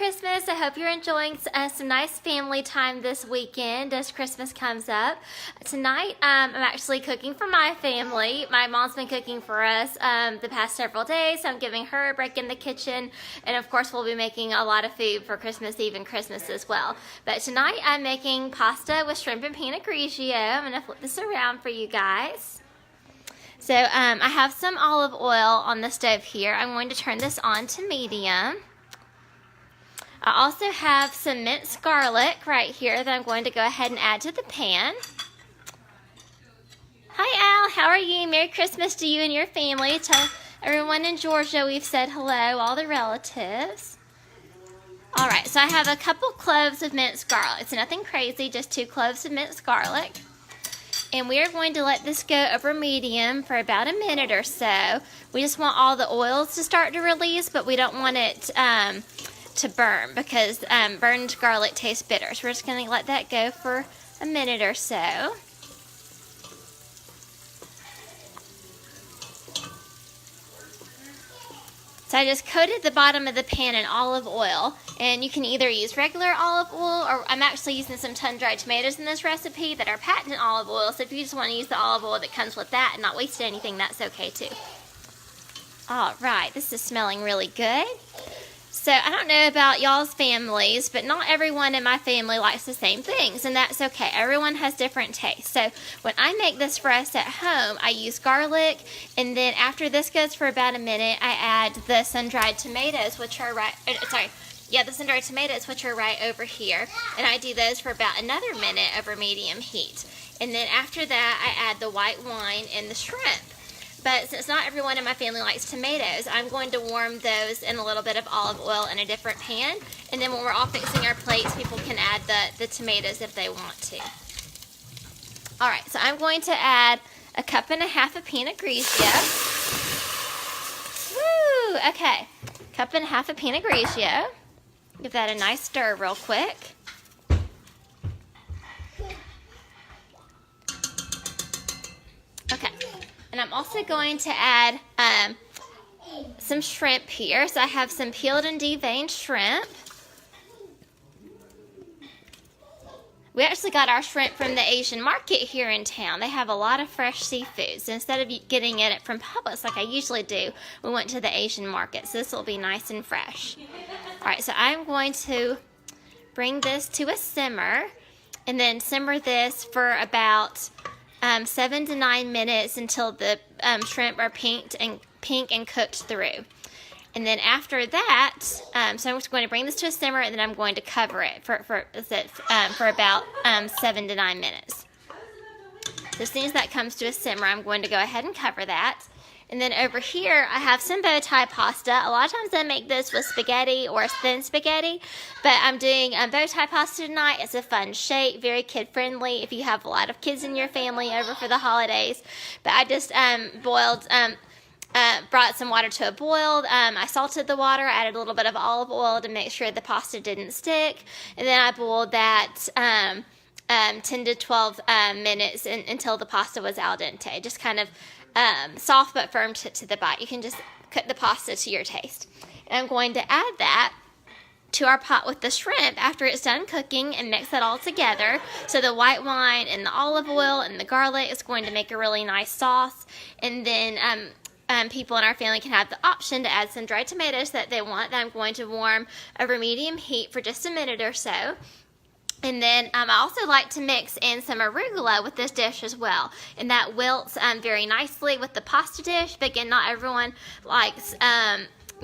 Christmas. I hope you're enjoying some nice family time this weekend as Christmas comes up. Tonight, I'm actually cooking for my family. My mom's been cooking for us the past several days, so I'm giving her a break in the kitchen. And of course, we'll be making a lot of food for Christmas Eve and Christmas as well. But tonight, I'm making pasta with shrimp and Pinot Grigio. I'm going to flip this around for you guys. So I have some olive oil on the stove here. I'm going to turn this on to medium. I also have some minced garlic right here that I'm going to go ahead and add to the pan. Hi Al, how are you? Merry Christmas to you and your family. Tell everyone in Georgia we've said hello, all the relatives. Alright, so I have a couple cloves of minced garlic. It's nothing crazy, just 2 cloves of minced garlic. And we are going to let this go over medium for about a minute or so. We just want all the oils to start to release, but we don't want it to burn because burned garlic tastes bitter. So we're just going to let that go for a minute or so. So I just coated the bottom of the pan in olive oil, and you can either use regular olive oil, or I'm actually using some sun-dried tomatoes in this recipe that are patent olive oil, so if you just want to use the olive oil that comes with that and not waste anything, that's okay too. Alright, this is smelling really good. So I don't know about y'all's families, but not everyone in my family likes the same things, and that's okay. Everyone has different tastes. So when I make this for us at home, I use garlic, and then after this goes for about a minute, I add the sun-dried tomatoes, which are the sun-dried tomatoes, which are right over here, and I do those for about another minute over medium heat. And then after that, I add the white wine and the shrimp. But since not everyone in my family likes tomatoes, I'm going to warm those in a little bit of olive oil in a different pan. And then when we're all fixing our plates, people can add the tomatoes if they want to. Alright, so I'm going to add a cup and a half of Pinot Grigio. Woo! Okay, cup and a half of Pinot Grigio. Give that a nice stir real quick. Okay. And I'm also going to add some shrimp here. So I have some peeled and deveined shrimp. We actually got our shrimp from the Asian market here in town. They have a lot of fresh seafoods. Instead of getting it from Publix like I usually do, we went to the Asian market. So this will be nice and fresh. Alright, so I'm going to bring this to a simmer and then simmer this for about 7 to 9 minutes until the shrimp are pink and cooked through. And then after that, so I'm just going to bring this to a simmer, and then I'm going to cover it for about 7 to 9 minutes. So as soon as that comes to a simmer, I'm going to go ahead and cover that. And then over here, I have some bow tie pasta. A lot of times I make this with spaghetti or thin spaghetti, but I'm doing bow tie pasta tonight. It's a fun shape, very kid-friendly if you have a lot of kids in your family over for the holidays. But I just brought some water to a boil. I salted the water, added a little bit of olive oil to make sure the pasta didn't stick, and then I boiled that 10 to 12 minutes until the pasta was al dente. Just kind of soft but firm to the bite. You can just cook the pasta to your taste. And I'm going to add that to our pot with the shrimp after it's done cooking and mix it all together. So the white wine and the olive oil and the garlic is going to make a really nice sauce. And then people in our family can have the option to add some dried tomatoes that they want that I'm going to warm over medium heat for just a minute or so. And then I also like to mix in some arugula with this dish as well. And that wilts very nicely with the pasta dish. But again, not everyone likes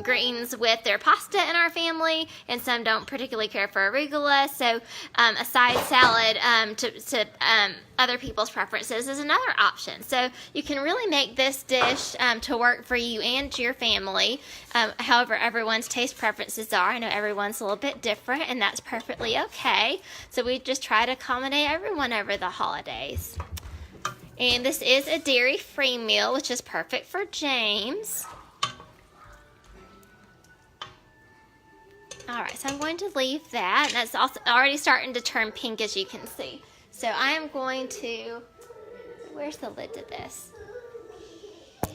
greens with their pasta in our family, and some don't particularly care for arugula. So a side salad to other people's preferences is another option. So you can really make this dish to work for you and your family, however everyone's taste preferences are. I know everyone's a little bit different, and that's perfectly okay. So we just try to accommodate everyone over the holidays. And this is a dairy-free meal, which is perfect for James. Alright, so I'm going to leave that, and that's also already starting to turn pink, as you can see. So I am going to, where's the lid to this? I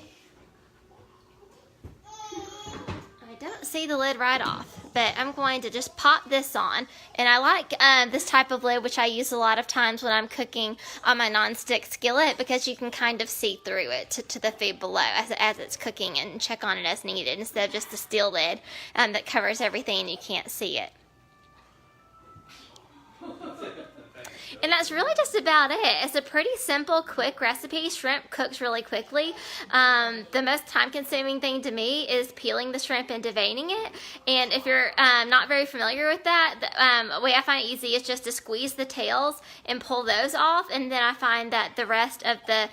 don't see the lid right off. but I'm going to just pop this on. And I like this type of lid, which I use a lot of times when I'm cooking on my non-stick skillet, because you can kind of see through it to the food below as it's cooking, and check on it as needed, instead of just the steel lid that covers everything and you can't see it. And that's really just about it. It's a pretty simple, quick recipe. Shrimp cooks really quickly. The most time-consuming thing to me is peeling the shrimp and deveining it. And if you're not very familiar with that, the way I find it easy is just to squeeze the tails and pull those off. And then I find that the rest of the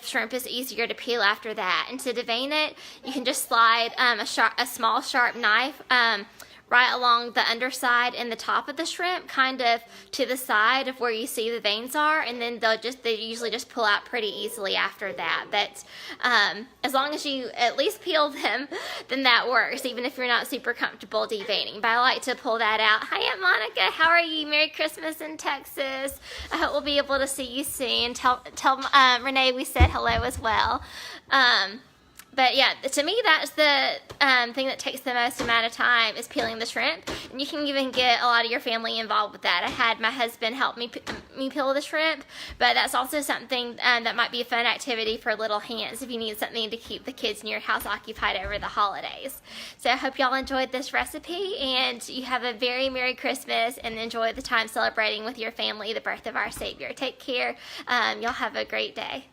shrimp is easier to peel after that. And to devein it, you can just slide a small sharp knife right along the underside and the top of the shrimp, kind of to the side of where you see the veins are, and then they usually just pull out pretty easily after that. But as long as you at least peel them, then that works, even if you're not super comfortable deveining. But I like to pull that out. Hi, Aunt Monica. How are you? Merry Christmas in Texas. I hope we'll be able to see you soon. Tell Renee we said hello as well. But yeah, to me, that's the thing that takes the most amount of time, is peeling the shrimp. And you can even get a lot of your family involved with that. I had my husband help me peel the shrimp, but that's also something that might be a fun activity for little hands if you need something to keep the kids in your house occupied over the holidays. So I hope y'all enjoyed this recipe, and you have a very Merry Christmas, and enjoy the time celebrating with your family the birth of our Savior. Take care. Y'all have a great day.